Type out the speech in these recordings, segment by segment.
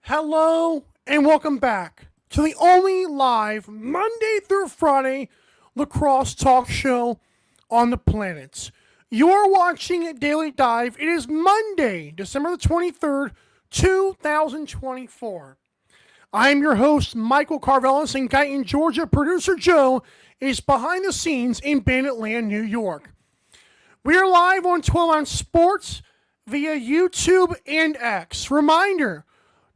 Hello and welcome back to the only live Monday through Friday lacrosse talk show on the planet. You're watching Daily Dive. It is Monday, December the 23rd, 2024. I am your host, Michael Carvelis, in Guyton, Georgia. Producer Joe is behind the scenes in Banditland, New York. We are live on 12-Ounce Sports via YouTube and X. Reminder,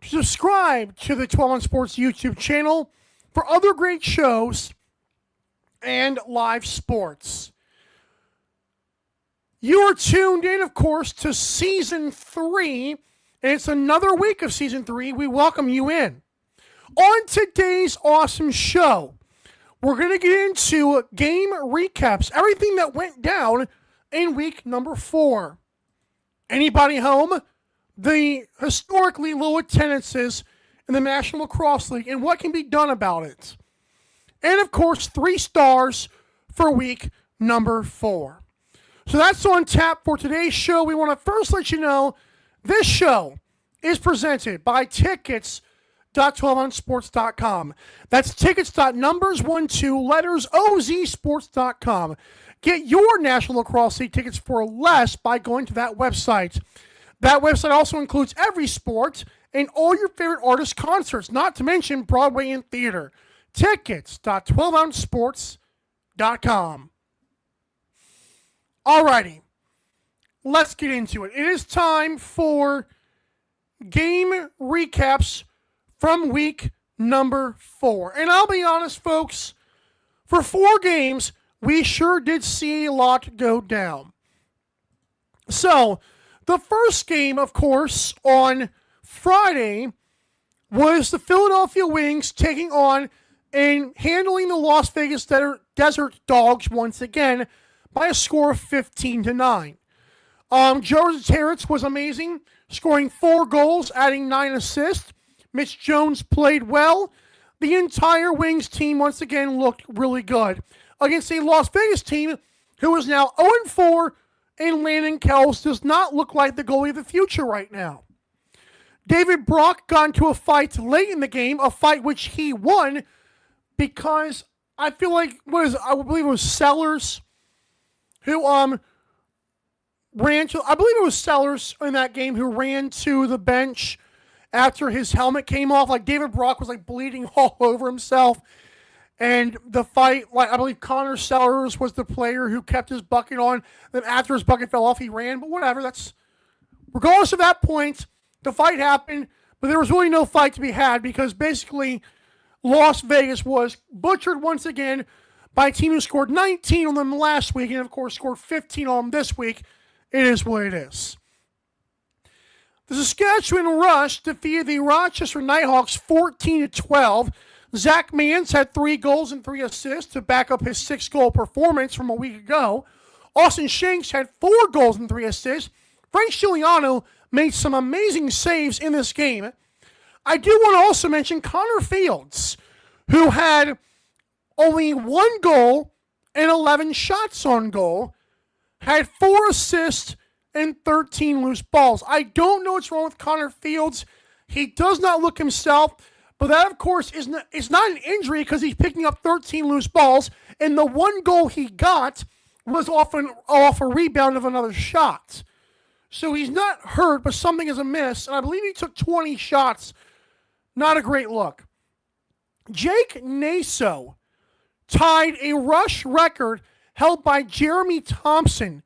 subscribe to the 12-Ounce Sports YouTube channel for other great shows and live sports. You are tuned in, of course, to Season 3, and it's another week of Season 3. We welcome you in. On today's awesome show, we're going to get into game recaps, everything that went down in week number 4. Anybody home? The historically low attendances in the National Lacrosse League and what can be done about it. And of course, 3 stars for week number 4. So that's on tap for today's show. We want to first let you know this show is presented by tickets.12ouncesports.com. That's tickets.numbers12lettersozsports.com. Get your National Lacrosse League tickets for less by going to that website. That website also includes every sport and all your favorite artist concerts, not to mention Broadway and theater. Tickets.12ouncesports.com. Alrighty, let's get into it. It is time for game recaps from week number 4. And I'll be honest, folks, for 4 games, we sure did see a lot go down. So, the first game, of course, on Friday was the Philadelphia Wings taking on and handling the Las Vegas Desert Dogs once again by a score of 15-9. Joe Terrence was amazing, scoring 4 goals, adding 9 assists. Mitch Jones played well. The entire Wings team once again looked really good against a Las Vegas team who is now 0-4, and Landon Kells does not look like the goalie of the future right now. David Brock got into a fight late in the game, a fight which he won because I feel like, I believe it was Sellers who ran to, I believe it was Sellers in that game who ran to the bench after his helmet came off. Like David Brock was like bleeding all over himself. And the fight, like I believe Connor Sellers was the player who kept his bucket on. Then after his bucket fell off, he ran. But whatever, that's regardless of that point, the fight happened. But there was really no fight to be had because basically Las Vegas was butchered once again by a team who scored 19 on them last week and of course scored 15 on them this week. It is what it is. The Saskatchewan Rush defeated the Rochester Nighthawks 14-12. Zach Mans had 3 goals and 3 assists to back up his 6-goal performance from a week ago. Austin Shanks had 4 goals and 3 assists. Frank Giuliano made some amazing saves in this game. I do want to also mention Connor Fields, who had only 1 goal and 11 shots on goal, had 4 assists and 13 loose balls. I don't know what's wrong with Connor Fields. He does not look himself. But that, of course, is not an injury because he's picking up 13 loose balls, and the 1 goal he got was off a rebound of another shot. So he's not hurt, but something is amiss, and I believe he took 20 shots. Not a great look. Jake Naso tied a rush record held by Jeremy Thompson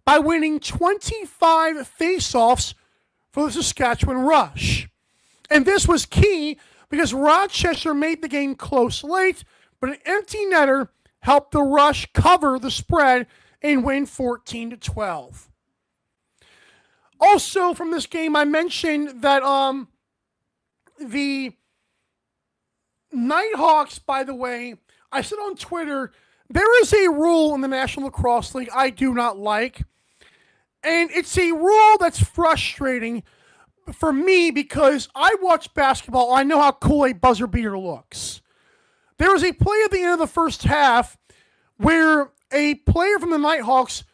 by winning 25 faceoffs for the Saskatchewan Rush. And this was key because Rochester made the game close late, but an empty netter helped the Rush cover the spread and win 14-12. Also from this game, I mentioned that the Nighthawks, by the way, I said on Twitter, there is a rule in the National Lacrosse League I do not like, and it's a rule that's frustrating for me because I watch basketball. I know how cool a buzzer beater looks. There was a play at the end of the first half where a player from the Nighthawks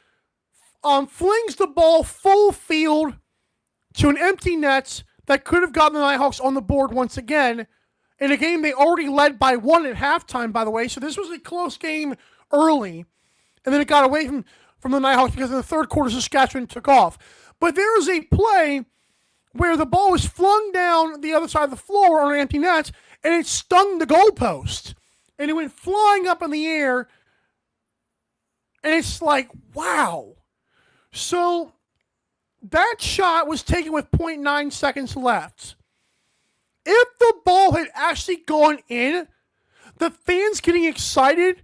flings the ball full field to an empty net that could have gotten the Nighthawks on the board once again in a game they already led by 1 at halftime, by the way. So this was a close game early, and then it got away from the Nighthawks because in the third quarter, Saskatchewan took off. But there was a play where the ball was flung down the other side of the floor on an empty net, and it stung the goalpost. And it went flying up in the air, and it's like, wow. So that shot was taken with 0.9 seconds left. If the ball had actually gone in, the fans getting excited,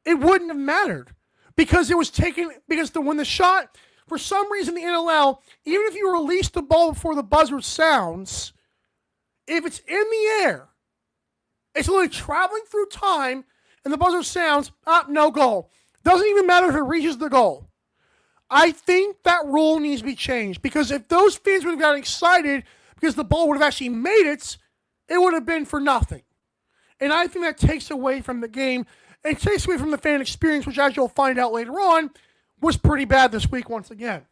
it wouldn't have mattered. Because it was taken, when the shot, for some reason the NLL, even if you release the ball before the buzzer sounds, if it's in the air, it's literally traveling through time, and the buzzer sounds, no goal. Doesn't even matter if it reaches the goal. I think that rule needs to be changed, because if those fans would have gotten excited because the ball would have actually made it, it would have been for nothing. And I think that takes away from the game, and takes away from the fan experience, which, as you'll find out later on, was pretty bad this week once again.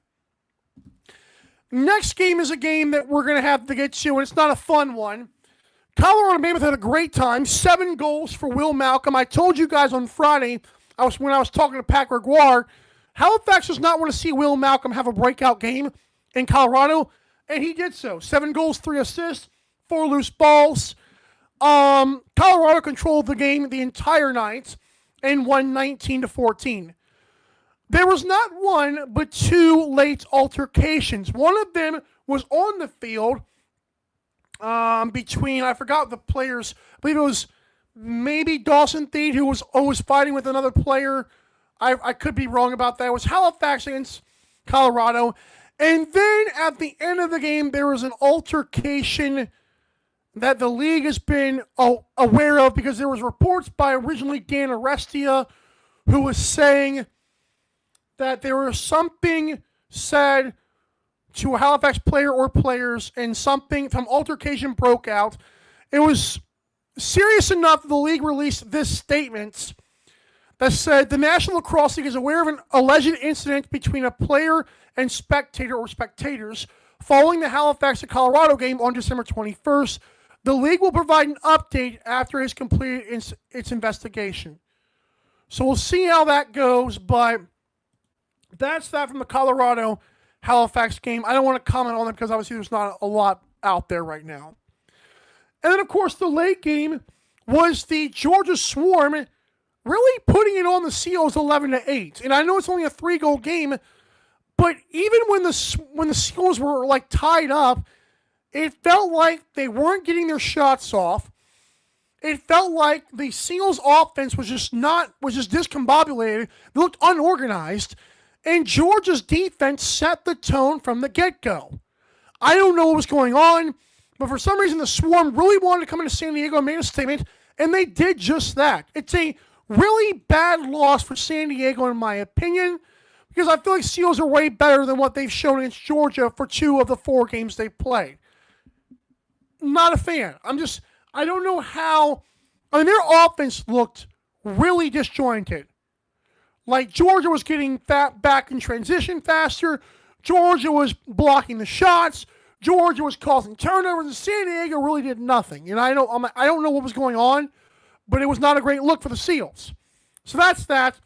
Next game is a game that we're going to have to get to, and it's not a fun one. Colorado Mammoth had a great time. 7 goals for Will Malcolm. I told you guys on Friday, when I was talking to Pat Gregoire, Halifax does not want to see Will Malcolm have a breakout game in Colorado, and he did so. 7 goals, 3 assists, 4 loose balls. Colorado controlled the game the entire night and won 19-14. There was not one, but 2 late altercations. One of them was on the field between, I forgot the players, I believe it was maybe Dawson Theed who was fighting with another player. I could be wrong about that. It was Halifax against Colorado. And then at the end of the game, there was an altercation that the league has been aware of, because there was reports by originally Dan Arestia, who was saying that there was something said to a Halifax player or players, and some altercation broke out. It was serious enough that the league released this statement that said the National Lacrosse League is aware of an alleged incident between a player and spectator or spectators following the Halifax to Colorado game on December 21st. The league will provide an update after it has completed its investigation. So we'll see how that goes, but that's that from the Colorado Halifax game. I don't want to comment on it because obviously there's not a lot out there right now. And then, of course, the late game was the Georgia Swarm really putting it on the Seals 11-8. And I know it's only a 3-goal game, but even when the Seals were like tied up, it felt like they weren't getting their shots off. It felt like the Seals offense was just discombobulated. They looked unorganized. And Georgia's defense set the tone from the get-go. I don't know what was going on, but for some reason the Swarm really wanted to come into San Diego and made a statement, and they did just that. It's a really bad loss for San Diego, in my opinion, because I feel like Seals are way better than what they've shown against Georgia for 2 of the 4 games they've played. Not a fan. I don't know how. I mean, their offense looked really disjointed. Like, Georgia was getting back in transition faster. Georgia was blocking the shots. Georgia was causing turnovers. And San Diego really did nothing. And I don't know what was going on, but it was not a great look for the Seals. So that's that.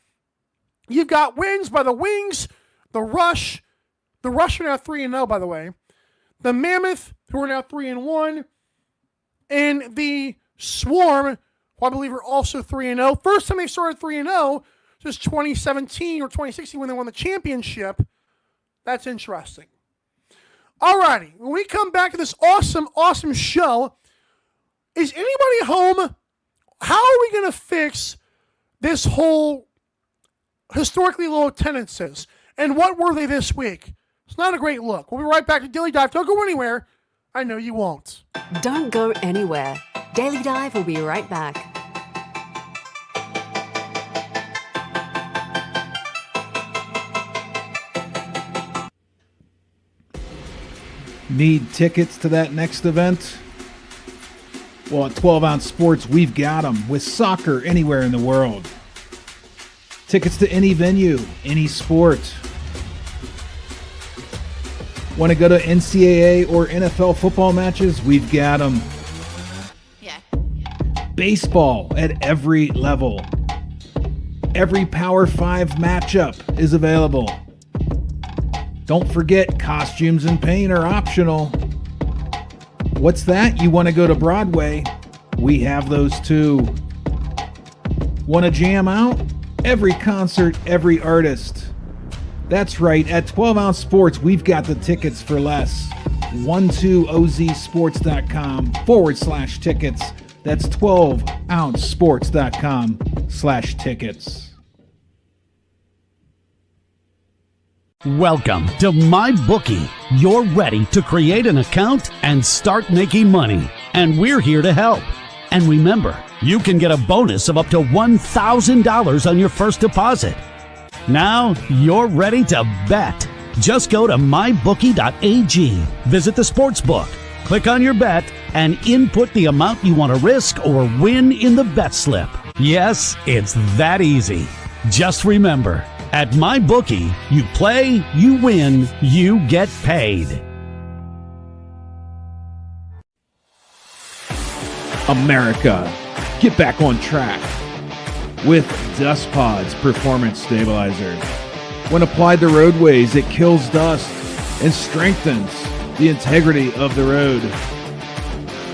You've got wins by the Wings, the Rush. The Rush are now 3-0, by the way. The Mammoth, who are now 3-1, and the Swarm, who I believe are also 3-0. First time they started 3-0 was 2017 or 2016 when they won the championship. That's interesting. Alrighty, when we come back to this awesome show, is anybody home? How are we going to fix this whole historically low attendances? And what were they this week? It's not a great look. We'll be right back to Daily Dive. Don't go anywhere. I know you won't. Don't go anywhere. Daily Dive will be right back. Need tickets to that next event? Well, at 12 Ounce Sports, we've got them with soccer anywhere in the world. Tickets to any venue, any sport. Want to go to NCAA or NFL football matches? We've got them. Yeah. Baseball at every level. Every Power 5 matchup is available. Don't forget, costumes and paint are optional. What's that? You want to go to Broadway? We have those too. Want to jam out? Every concert, every artist. That's right, at 12 Ounce Sports, we've got the tickets for less. 12ozsports.com/tickets. That's 12ouncesports.com/tickets. Welcome to MyBookie. You're ready to create an account and start making money, and we're here to help. And remember, you can get a bonus of up to $1,000 on your first deposit. Now you're ready to bet. Just go to mybookie.ag, visit the sportsbook, click on your bet, and input the amount you want to risk or win in the bet slip. Yes, it's that easy. Just remember, at MyBookie, you play, you win, you get paid. America, get back on track with Dust Pods Performance Stabilizer. When applied to roadways, it kills dust and strengthens the integrity of the road.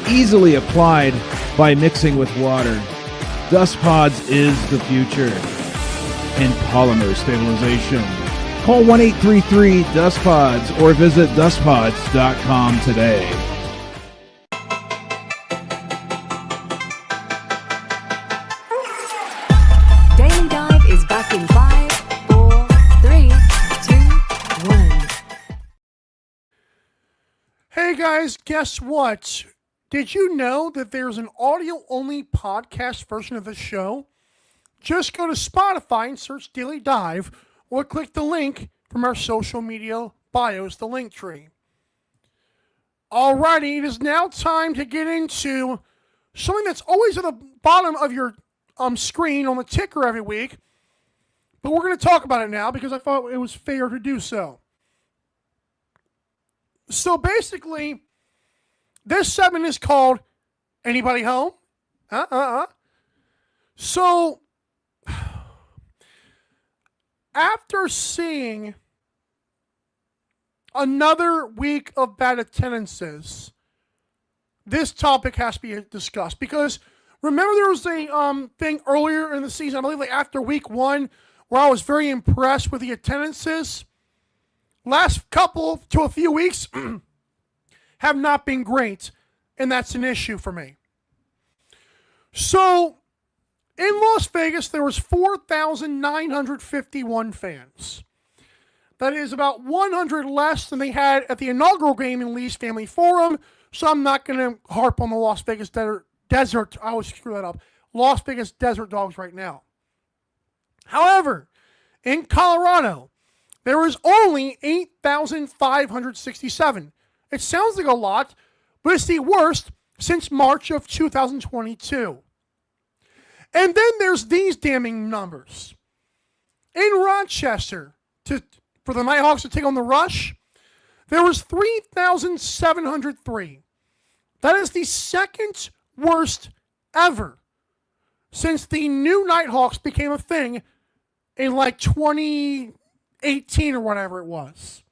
Easily applied by mixing with water, Dust Pods is the future in polymer stabilization. Call 1-833-DUST-PODS or visit dustpods.com today. Daily Dive is back in 5, 4, 3, 2, 1. Hey guys, guess what? Did you know that there's an audio-only podcast version of the show? Just go to Spotify and search Daily Dive, or click the link from our social media bios, the link tree. Alrighty, it is now time to get into something that's always at the bottom of your screen on the ticker every week, but we're going to talk about it now because I thought it was fair to do so. So basically, this segment is called Anybody Home? So, after seeing another week of bad attendances, this topic has to be discussed because remember there was a thing earlier in the season, I believe like after week 1, where I was very impressed with the attendances. Last couple to a few weeks have not been great, and that's an issue for me. So, in Las Vegas, there was 4,951 fans. That is about 100 less than they had at the inaugural game in Lee's Family Forum, so I'm not going to harp on the Las Vegas Desert, I always screw that up, Las Vegas Desert Dogs right now. However, in Colorado, there was only 8,567. It sounds like a lot, but it's the worst since March of 2022. And then there's these damning numbers. In Rochester, for the Nighthawks to take on the Rush, there was 3,703. That is the second worst ever since the new Nighthawks became a thing in like 2018 or whatever it was.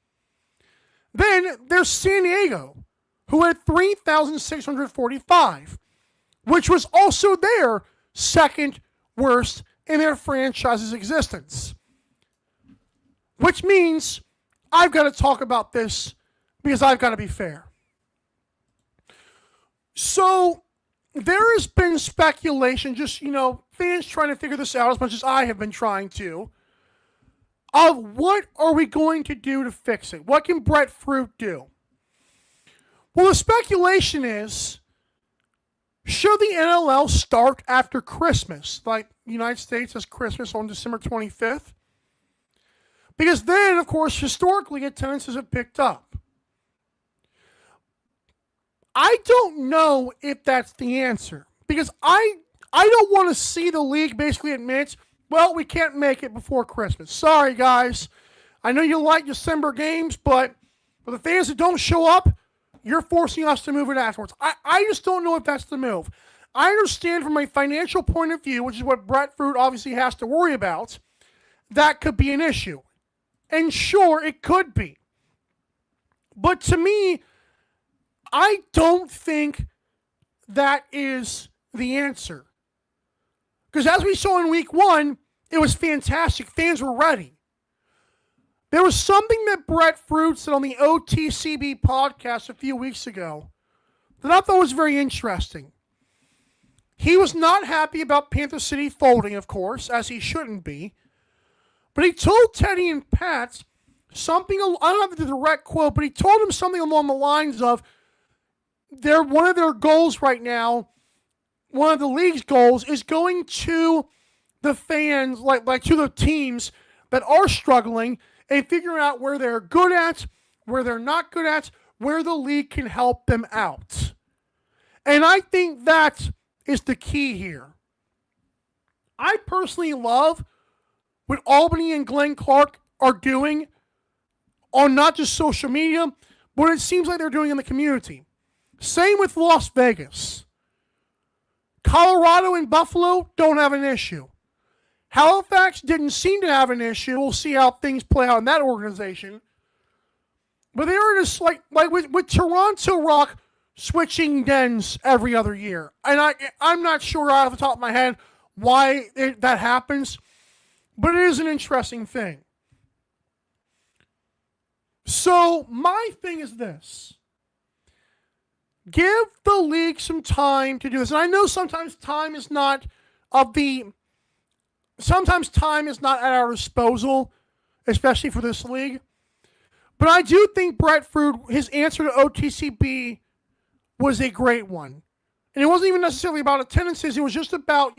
Then there's San Diego, who had 3,645, which was also their second worst in their franchise's existence. Which means I've got to talk about this because I've got to be fair. So there has been speculation, just, fans trying to figure this out as much as I have been trying to, of what are we going to do to fix it? What can Brett Fruit do? Well, the speculation is, should the NLL start after Christmas? Like the United States has Christmas on December 25th? Because then, of course, historically, attendances have picked up. I don't know if that's the answer. Because I don't want to see the league basically admit, well, we can't make it before Christmas. Sorry, guys. I know you like December games, but But the fans that don't show up, you're forcing us to move it afterwards. I just don't know if that's the move. I understand from a financial point of view, which is what Brett Fruit obviously has to worry about, that could be an issue. And sure, it could be. But to me, I don't think that is the answer. Because as we saw in week 1, it was fantastic. Fans were ready. There was something that Brett Fruit said on the OTCB podcast a few weeks ago that I thought was very interesting. He was not happy about Panther City folding, of course, as he shouldn't be. But he told Teddy and Pat something, I don't have the direct quote, but he told him something along the lines of one of their goals right now, one of the league's goals, is going to the fans, like to the teams that are struggling, and figuring out where they're good at, where they're not good at, where the league can help them out. And I think that is the key here. I personally love what Albany and Glenn Clark are doing on not just social media, but it seems like they're doing in the community. Same with Las Vegas. Colorado and Buffalo don't have an issue. Halifax didn't seem to have an issue. We'll see how things play out in that organization. But they are just like with Toronto Rock switching dens every other year. And I'm not sure out of the top of my head why that happens, but it is an interesting thing. So my thing is this. Give the league some time to do this. And I know sometimes time is not at our disposal, especially for this league. But I do think Brett Fruit, his answer to OTCB was a great one. And it wasn't even necessarily about attendances. It was just about,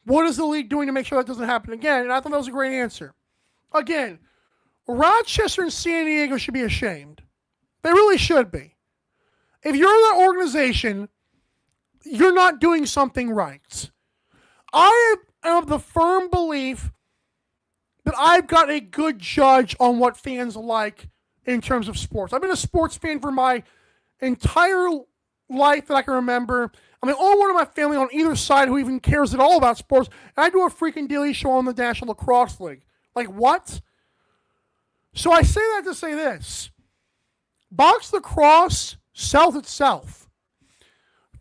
what is the league doing to make sure that doesn't happen again? And I thought that was a great answer. Again, Rochester and San Diego should be ashamed. They really should be. If you're in that organization, you're not doing something right. I am of the firm belief that I've got a good judge on what fans like in terms of sports. I've been a sports fan for my entire life that I can remember. I'm the only one in my family on either side who even cares at all about sports. And I do a freaking daily show on the National Lacrosse League. Like, what? So I say that to say this. Box lacrosse sells itself.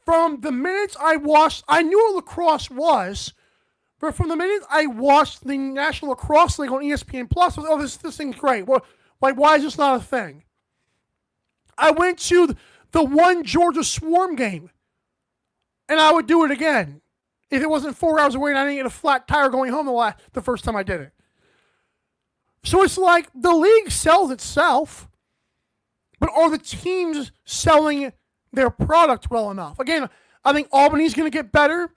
From the minutes I watched, I knew what lacrosse was, but from the minute I watched the National Lacrosse League on ESPN Plus, I was, oh, this thing's great. Well, why is this not a thing? I went to the one Georgia Swarm game, and I would do it again if it wasn't 4 hours away and I didn't get a flat tire going home the first time I did it. So it's like the league sells itself, but are the teams selling their product well enough? Again, I think Albany's going to get better.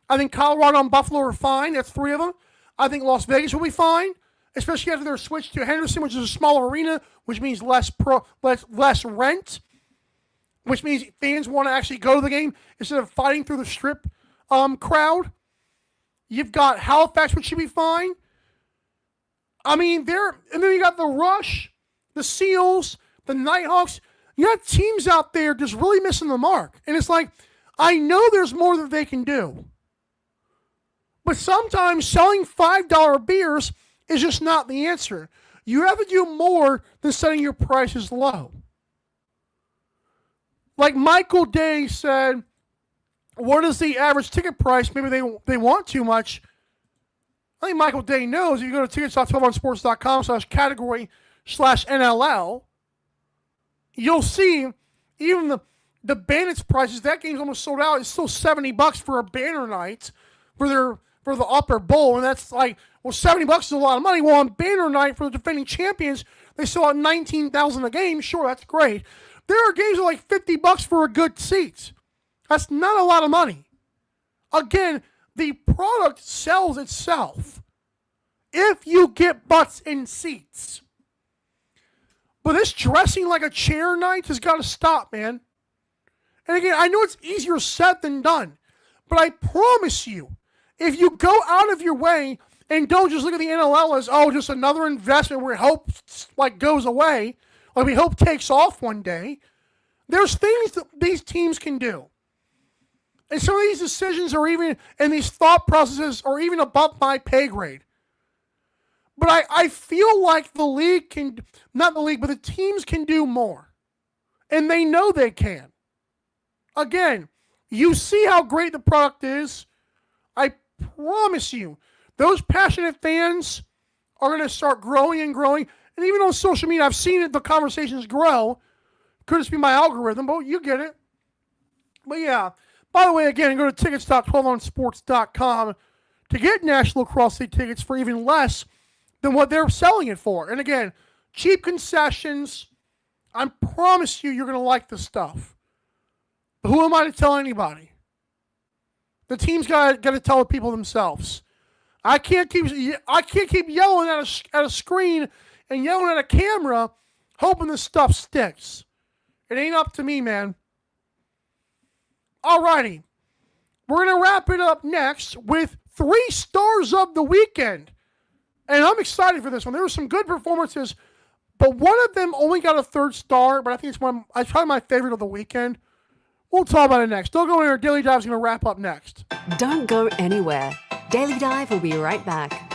I think Colorado and Buffalo are fine. That's 3 of them. I think Las Vegas will be fine, especially after their switch to Henderson, which is a smaller arena, which means less rent, which means fans want to actually go to the game instead of fighting through the strip crowd. You've got Halifax, which should be fine. I mean, and then you got the Rush, the Seals, the Nighthawks. You got teams out there just really missing the mark. And it's like, I know there's more that they can do. But sometimes selling $5 beers is just not the answer. You have to do more than setting your prices low. Like Michael Day said, what is the average ticket price? Maybe they want too much. I think Michael Day knows if you go to tickets.12onsports.com/category/NLL, you'll see even the Bandits prices, that game's almost sold out. It's still $70 for a banner night for the upper bowl. And that's like, well, $70 is a lot of money. Well, on banner night for the defending champions, they sell out $19,000 a game. Sure, that's great. There are games that are like $50 for a good seat. That's not a lot of money. Again, the product sells itself if you get butts in seats. But this dressing like a chair night has got to stop, man. And again, I know it's easier said than done, but I promise you, if you go out of your way and don't just look at the NLL as, oh, just another investment where hope goes away, like we hope takes off one day. There's things that these teams can do. And some of these decisions are even, and these thought processes are even above my pay grade. But I feel like the league can, not the league, but the teams can do more. And they know they can. Again, you see how great the product is. I promise you, those passionate fans are going to start growing and growing. And even on social media, I've seen the conversations grow. Could just be my algorithm, but you get it. But yeah, by the way, again, go to tickets.12ouncesports.com to get National Lacrosse League tickets for even less than what they're selling it for. And again, cheap concessions. I promise you're going to like this stuff. But who am I to tell anybody? The team's got to tell the people themselves. I can't keep yelling at a screen and yelling at a camera, hoping this stuff sticks. It ain't up to me, man. Alrighty. We're going to wrap it up next with 3 stars of the weekend. And I'm excited for this one. There were some good performances, but one of them only got a 3rd star, but I think it's probably my favorite of the weekend. We'll talk about it next. Don't go anywhere. Daily Dive's going to wrap up next. Don't go anywhere. Daily Dive will be right back.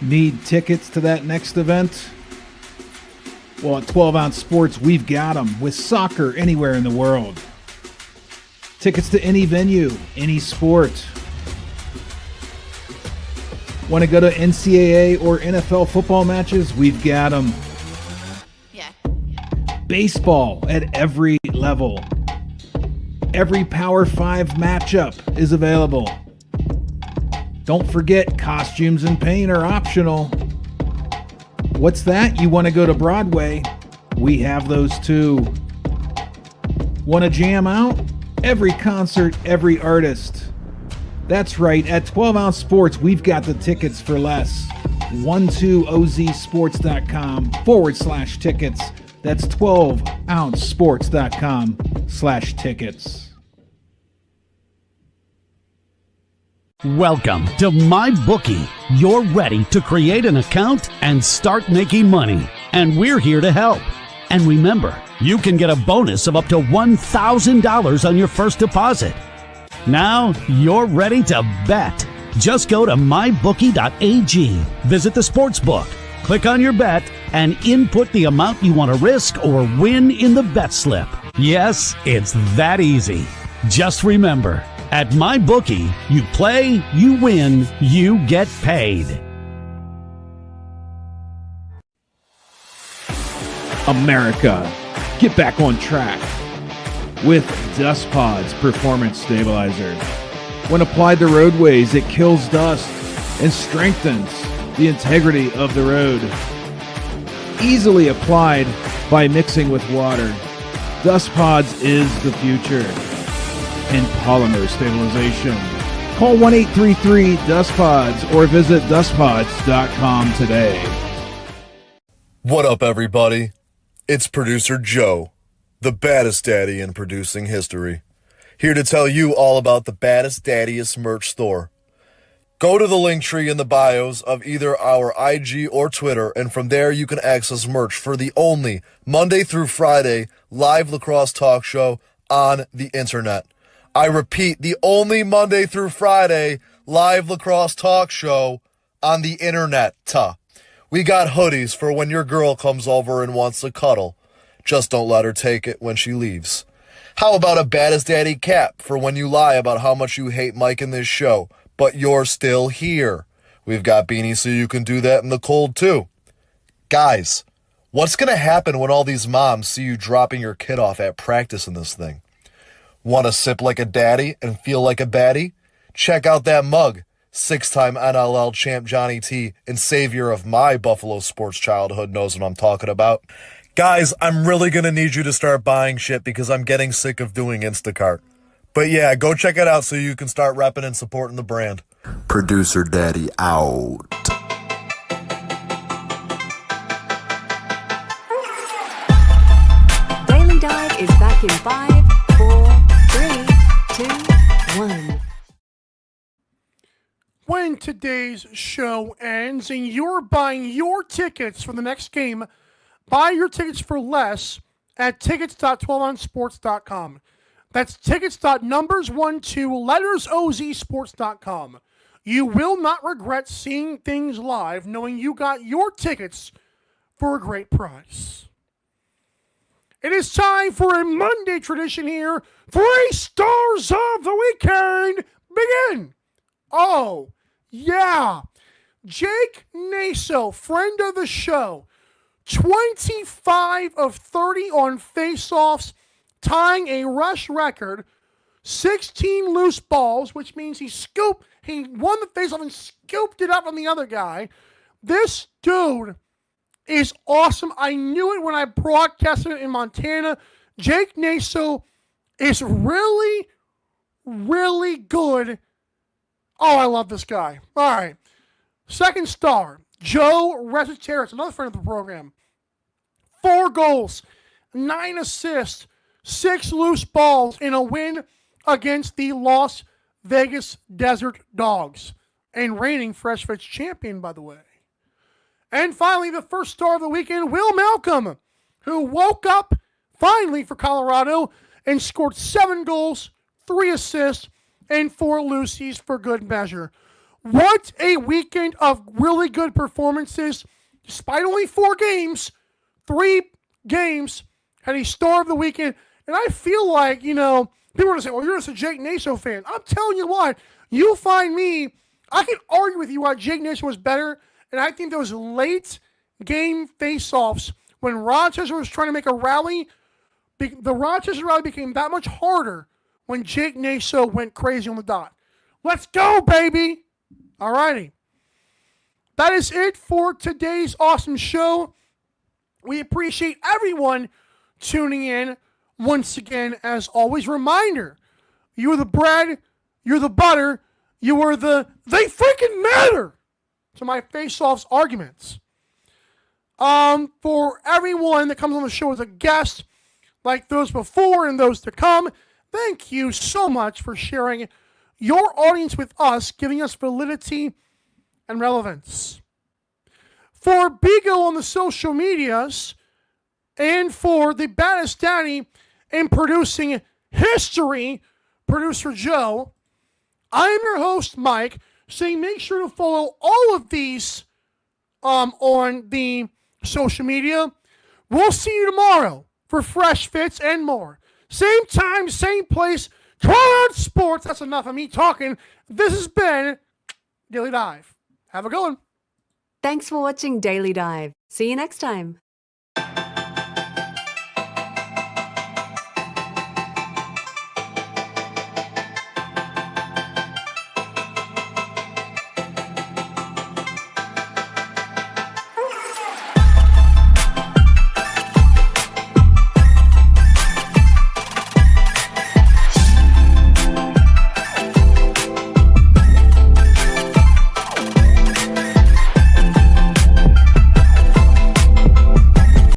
Need tickets to that next event? Well, at 12 Ounce Sports, we've got them with soccer anywhere in the world. Tickets to any venue, any sport. Want to go to NCAA or NFL football matches? We've got them. Yeah. Baseball at every level. Every Power 5 matchup is available. Don't forget, costumes and paint are optional. What's that? You want to go to Broadway? We have those too. Want to jam out? Every concert, every artist. That's right, at 12 Ounce Sports, we've got the tickets for less. 12ozsports.com/tickets. That's 12ouncesports.com/tickets. Welcome to MyBookie. You're ready to create an account and start making money. And we're here to help. And remember, you can get a bonus of up to $1,000 on your first deposit. Now you're ready to bet. Just go to mybookie.ag, visit the sportsbook, click on your bet, and input the amount you want to risk or win in the bet slip. Yes, it's that easy. Just remember, at MyBookie, you play, you win, you get paid. America, get back on track with Dust Pods Performance Stabilizer. When applied to roadways, it kills dust and strengthens the integrity of the road. Easily applied by mixing with water. Dust Pods is the future in polymer stabilization. Call 1-833-DUST-PODS or visit dustpods.com today. What up, everybody? It's producer Joe, the baddest daddy in producing history, here to tell you all about the baddest, daddiest merch store. Go to the link tree in the bios of either our IG or Twitter, and from there you can access merch for the only Monday through Friday live lacrosse talk show on the internet. I repeat, the only Monday through Friday live lacrosse talk show on the internet. We got hoodies for when your girl comes over and wants to cuddle. Just don't let her take it when she leaves. How about a baddest daddy cap for when you lie about how much you hate Mike in this show, but you're still here? We've got beanies so you can do that in the cold too. Guys, what's going to happen when all these moms see you dropping your kid off at practice in this thing? Want to sip like a daddy and feel like a baddie? Check out that mug. 6-time NLL champ Johnny T and savior of my Buffalo sports childhood knows what I'm talking about. Guys, I'm really going to need you to start buying shit because I'm getting sick of doing Instacart. But yeah, go check it out so you can start repping and supporting the brand. Producer Daddy out. Daily Dive is back in 5, 4, 3, 2, 1. when today's show ends and you're buying your tickets for the next game, buy your tickets for less at tickets.12onsports.com. That's tickets.numbers12lettersoz sports.com. You will not regret seeing things live knowing you got your tickets for a great price. It is time for a Monday tradition here. 3 stars of the weekend begin. Oh, yeah. Jake Naso, friend of the show, 25 of 30 on faceoffs, tying a rush record, 16 loose balls, which means he won the faceoff and scooped it up on the other guy. This dude is awesome. I knew it when I broadcasted it in Montana. Jake Naso is really, really good. Oh, I love this guy. All right. Second star, Joe Resiteris, another friend of the program. 4 goals, 9 assists, 6 loose balls in a win against the Las Vegas Desert Dogs. And reigning Fresh Fits champion, by the way. And finally, the first star of the weekend, Will Malcolm, who woke up finally for Colorado and scored 7 goals, 3 assists, and 4 loosies for good measure. What a weekend of really good performances. Despite only 4 games, 3 games had a star of the weekend. And I feel like, people are going to say, well, you're just a Jake Naso fan. I'm telling you what, you'll find me, I can argue with you why Jake Naso was better. And I think those late game face-offs, when Rochester was trying to make a rally, the Rochester rally became that much harder when Jake Naso went crazy on the dot. Let's go, baby! Alrighty. That is it for today's awesome show. We appreciate everyone tuning in. Once again, as always, reminder, you're the bread, you're the butter, you are they freaking matter to my face-offs arguments. For everyone that comes on the show as a guest, like those before and those to come, thank you so much for sharing your audience with us, giving us validity and relevance. For Bigo on the social medias, and for the baddest daddy in producing history, producer Joe, I am your host, Mike, saying make sure to follow all of these on the social media. We'll see you tomorrow for Fresh Fits and more. Same time, same place, 12 On Sports. That's enough of me talking. This has been Daily Dive. Have a good one. Thanks for watching Daily Dive. See you next time.